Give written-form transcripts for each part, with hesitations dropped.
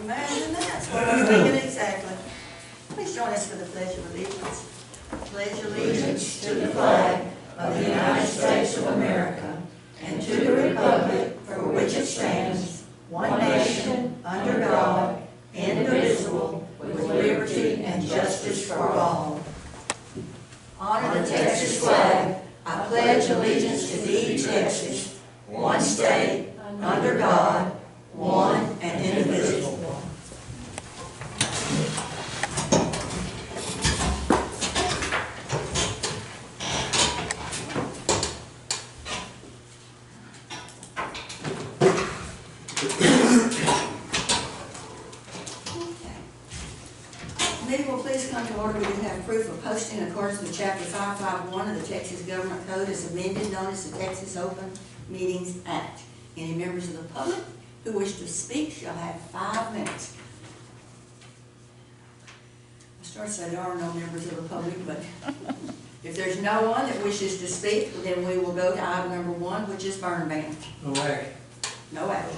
Imagine that's what I was thinking exactly. Please join us for the Pledge of Allegiance. Pledge allegiance to the flag of the United States of America and to the republic for which it stands, one nation, under God, indivisible, with liberty and justice for all. Honor the Texas flag. I pledge allegiance to thee, Texas, one state, under God, one and indivisible. Meeting will please come to order. We do have proof of posting in accordance with Chapter 551 of the Texas Government Code as amended, known as the Texas Open Meetings Act. Any members of the public who wish to speak shall have 5 minutes. I start to say there are no members of the public, but if there's no one that wishes to speak, then we will go to item number 1, which is burn ban. No action. No action.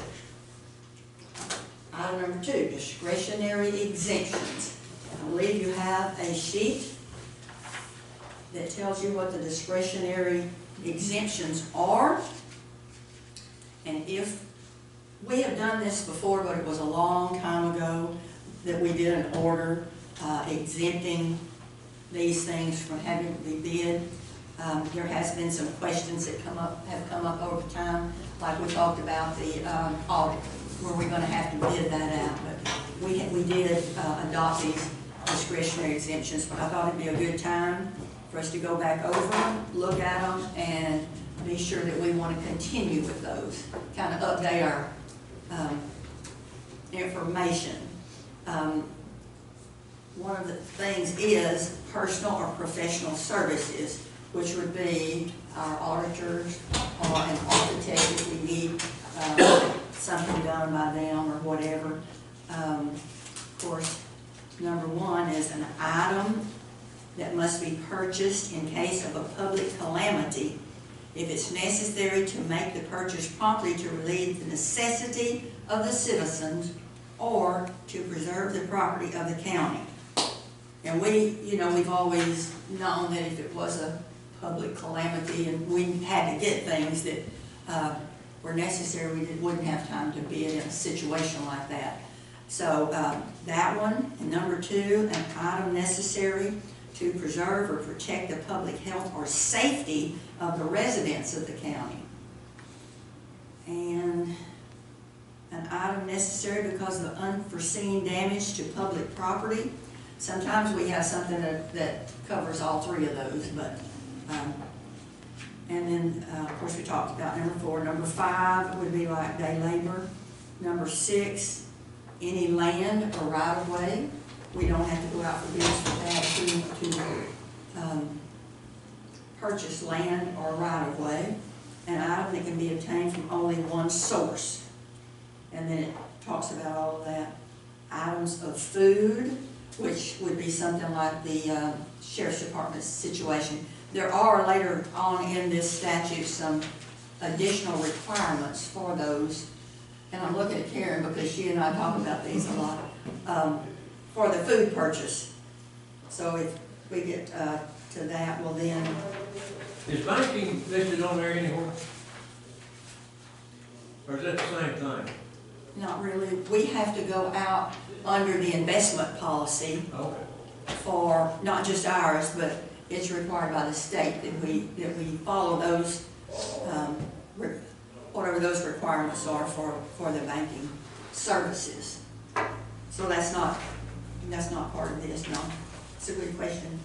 Item number 2, discretionary exemptions. I believe you have a sheet that tells you what the discretionary exemptions are. And if we have done this before, but it was a long time ago that we did an order exempting these things from having to be bid. There has been some questions that have come up over time, like we talked about the audit. Were we going to have to bid that out? But we did adopt these discretionary exemptions, but I thought it'd be a good time for us to go back over them, look at them, and be sure that we want to continue with those, kind of update our information. One of the things is personal or professional services, which would be our auditors or an architect if we need something done by them or whatever. Of course, number 1 is an item that must be purchased in case of a public calamity if it's necessary to make the purchase promptly to relieve the necessity of the citizens or to preserve the property of the county. And we've always known that if it was a public calamity and we had to get things that were necessary, we wouldn't have time to bid in a situation like that. So that one, and number 2, an item necessary to preserve or protect the public health or safety of the residents of the county. And an item necessary because of unforeseen damage to public property. Sometimes we have something that covers all 3 of those, but and then of course we talked about number 4. Number 5 would be like day labor. Number 6, any land or right of way. We don't have to go out for bids for that to purchase land or right of way. An item that can be obtained from only one source. And then it talks about all of that. Items of food, which would be something like the Sheriff's Department's situation. There are later on in this statute some additional requirements for those. And I'm looking at Karen because she and I talk about these a lot. For the food purchase. So if we get to that, well then... Is banking listed on there anywhere? Or is that the same thing? Not really. We have to go out under the investment policy for not just ours, but it's required by the state that we follow those whatever those requirements are for the banking services. So that's not part of this. No, it's a good question.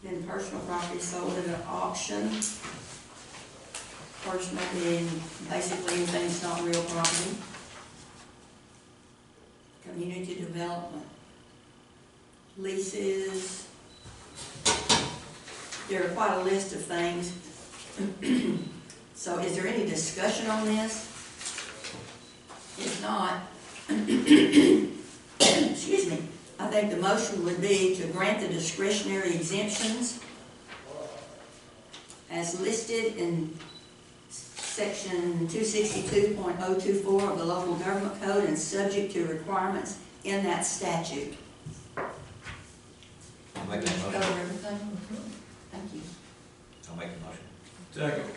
Then personal property sold at an auction. Personal being basically anything that's not real property. Community development. Leases. There are quite a list of things. So is there any discussion on this? If not, excuse me, I think the motion would be to grant the discretionary exemptions as listed in section 262.024 of the local government code and subject to requirements in that statute. I'll make that Cover motion. everything? Thank you. I'll make the motion. Second.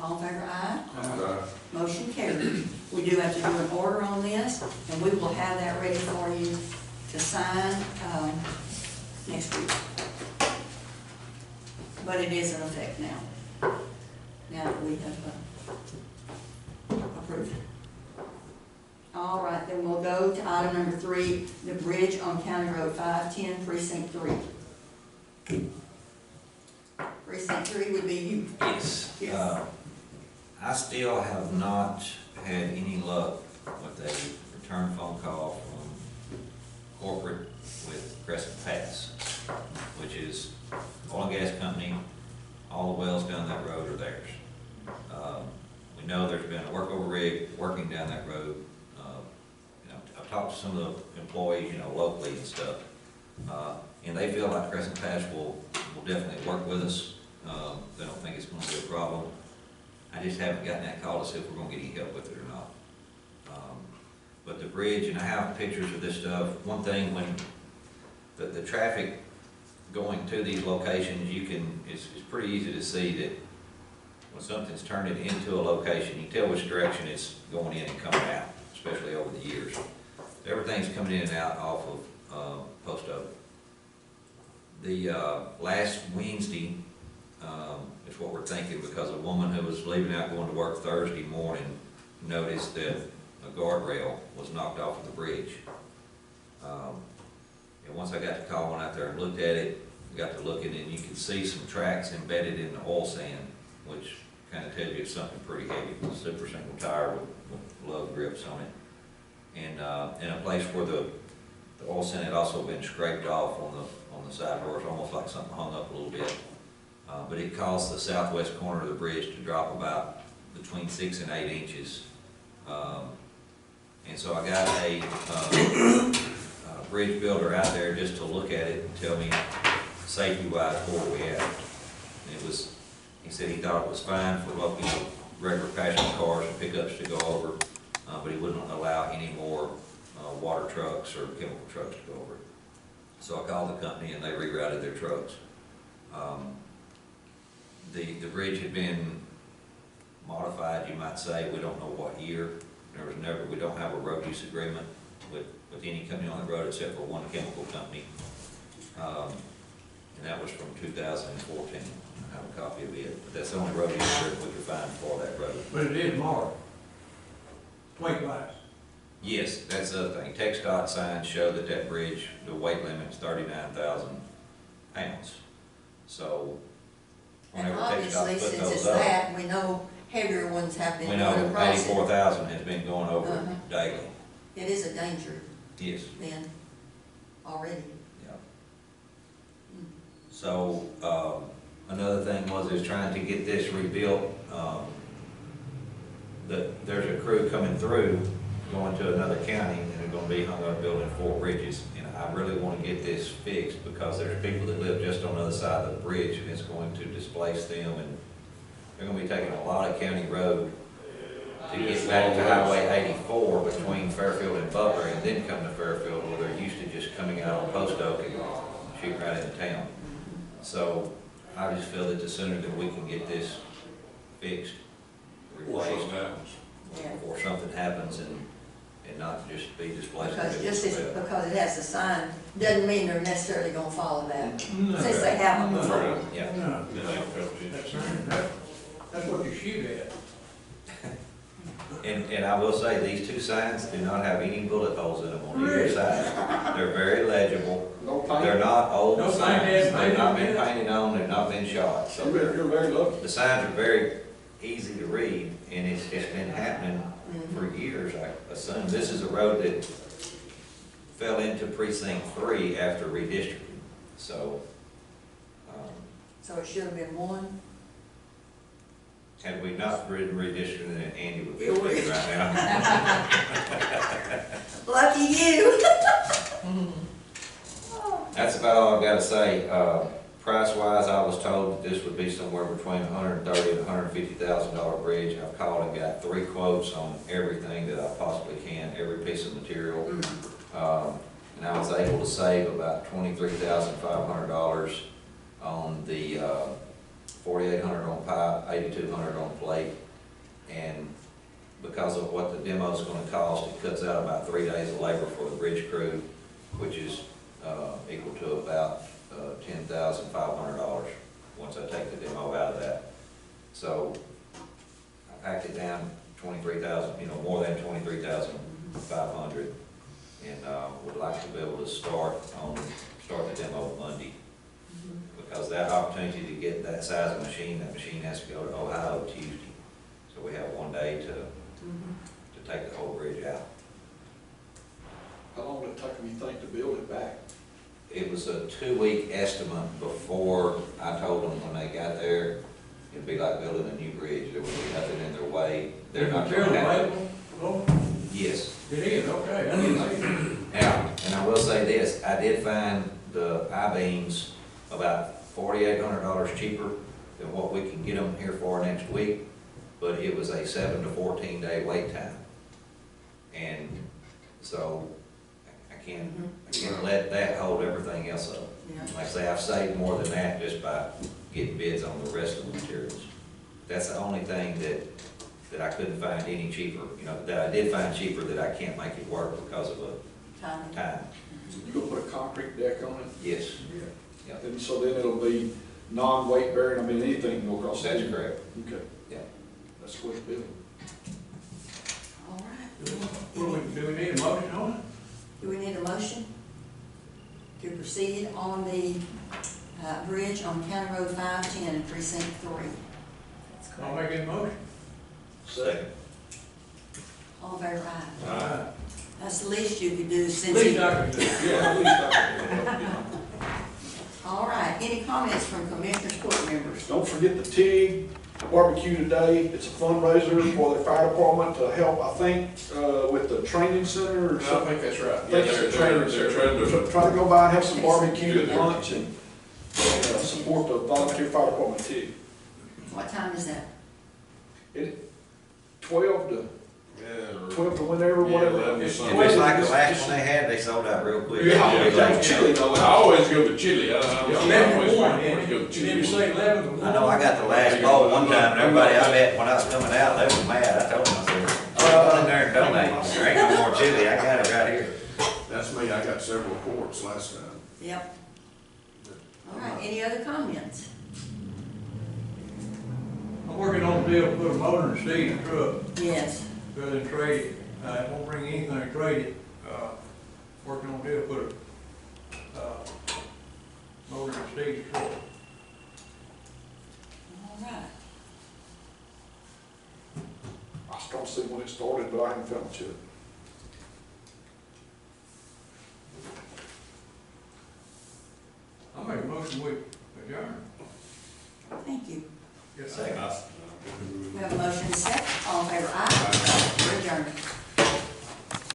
All in favor, aye? Aye. Motion carried. We do have to do an order on this, and we will have that ready for you to sign next week. But it is in effect now, now that we have approved it. All right, then we'll go to item number 3, the bridge on County Road 510, Precinct 3. Precinct 3 would be you. Yes. Yes. I still have not had any luck with a return phone call from corporate with Crescent Pass, which is oil and gas company. All the wells down that road are theirs. We know there's been a workover rig working down that road. I've talked to some of the employees, locally and stuff, and they feel like Crescent Pass will definitely work with us. They don't think it's going to be a problem. I just haven't gotten that call to see if we're going to get any help with it or not. But the bridge, and I have pictures of this stuff. One thing, when the traffic going to these locations, it's pretty easy to see that when something's turning into a location, you can tell which direction it's going in and coming out, especially over the years. Everything's coming in and out off of Post Oak. The last Wednesday is what we're thinking, because a woman who was leaving out going to work Thursday morning noticed that a guardrail was knocked off of the bridge. And once I got the call, went out there and looked at it, got to looking, and you could see some tracks embedded in the oil sand, which kind of tells you it's something pretty heavy. It's a super single tire with lug grips on it. And in a place where the oil sand had also been scraped off on the side doors, almost like something hung up a little bit. But it caused the southwest corner of the bridge to drop about between 6 and 8 inches. And so I got a bridge builder out there just to look at it and tell me safety-wise where we at. He said he thought it was fine for local regular passenger cars and pickups to go over, but he wouldn't allow any more water trucks or chemical trucks to go over it. So I called the company and they rerouted their trucks. The bridge had been modified, you might say. We don't know what year. We don't have a road use agreement with any company on the road except for one chemical company. And that was from 2014. I have a copy of it, but that's the only road use agreement we could find for that road. But it is marked. Weight-wise. Yes, that's the other thing. TxDOT signs show that bridge, the weight limit is 39,000 pounds. So And whenever obviously, TxDOT put since it's those up, that, we know heavier ones have been we going know across it. 84,000 has been going over Uh-huh. daily. It is a danger Yes. then, already. Yeah. So, another thing is trying to get this rebuilt. There's a crew coming through, going to another county, and they're gonna be hung up building 4 bridges. And I really wanna get this fixed, because there's people that live just on the other side of the bridge, and it's going to displace them, and they're gonna be taking a lot of county road to get back to Highway 84 between Fairfield and Butler, and then come to Fairfield, where they're used to just coming out on Post Oak and shooting right into town. So I just feel that the sooner that we can get this fixed, replaced, Yeah. before something happens, and not just be displaced. Because because it has the sign, doesn't mean they're necessarily gonna follow that, No. since they haven't before. Yeah. No, that's what you shoot at. And I will say, these 2 signs do not have any bullet holes in them on either Really? side. They're very legible. No paint. They're not old No signs. paint, They've not been paint. painted on, they've not been shot. So You're very lucky. the signs are very easy to read, and it's been happening for years, I assume. This is a road that fell into Precinct 3 after redistricting. So, So it should have been 1. had we not written redistricting, then Andy would be It would. leading right now. Lucky you. That's about all I've got to say. price-wise, I was told that this would be somewhere between $130,000 and $150,000 bridge. I've called and got 3 quotes on everything that I possibly can, every piece of material. And I was able to save about $23,500 on the $4,800 on pipe, $8,200 on plate. And because of what the demo's gonna cost, it cuts out about 3 days of labor for the bridge crew, which is equal to about $10,500 once I take the demo out of that. So I packed it down 23,000, more than 23,500, and would like to be able to start the demo Monday. Because that opportunity to get that size of machine, that machine has to go to Ohio Tuesday. So we have 1 day to take the whole bridge out. How long did it take them, you think, to build it back? It was a 2-week estimate before I told them when they got there, it'd be like building a new bridge. There would be nothing in their way. They're not Material gonna have. available? Yes. It is, okay, that's amazing. Now, and I will say this, I did find the I-beams about $4,800 cheaper than what we can get them here for next week, but it was a 7 to 14 day wait time. And so I can't let that hold everything else up. Yeah. Like I say, I've saved more than that just by getting bids on the rest of the materials. That's the only thing that I couldn't find any cheaper, that I did find cheaper, that I can't make it work because of Time. time. You gonna put a concrete deck on it? Yes. Yep. And so then it'll be non-weight bearing, I mean, anything can go across. That's correct. Okay. Yeah. That's what it's building. All right. Do we need a motion on it? Do we need a motion to proceed on the bridge on County Road 510 in Precinct 3? That's I'll correct. make a motion. Second. All in favor, aye. Aye. That's the least you could do since. Please, Dr. Dale. Yeah, at least I All right, any comments from Commissioners Court members? Don't forget the TIG barbecue today. It's a fundraiser for the fire department to help, I think, with the training center or I something. think that's right. I think it's the training center. Try to go by and have some barbecue and lunch and support the volunteer fire department TIG. What time is that? 12 to Yeah, 12 to whenever, whatever. It's If it's like the last one they had, they sold out real quick. Yeah, Yeah, that was chilly though. I always go to Chile. I always 11-1, go to you didn't Chile. say 11-1. I know I got the last bowl one time, and everybody I met when I was coming out, they were mad. I told them, I said, go in there and donate. There ain't no more chili, I got it right here. That's me. I got several quarts last time. Yep. All right, any other comments? I'm working on a deal to put a motor in Steve's truck, Yes. rather than trade it. It won't bring anything to trade it. Working on a deal to put a motor in Steve's truck. All right. I don't see when it started, but I haven't found it yet. I'll make a motion with adjourn. Thank you. Yes, Second. We have a motion and a second. All in favor, aye. We're adjourned.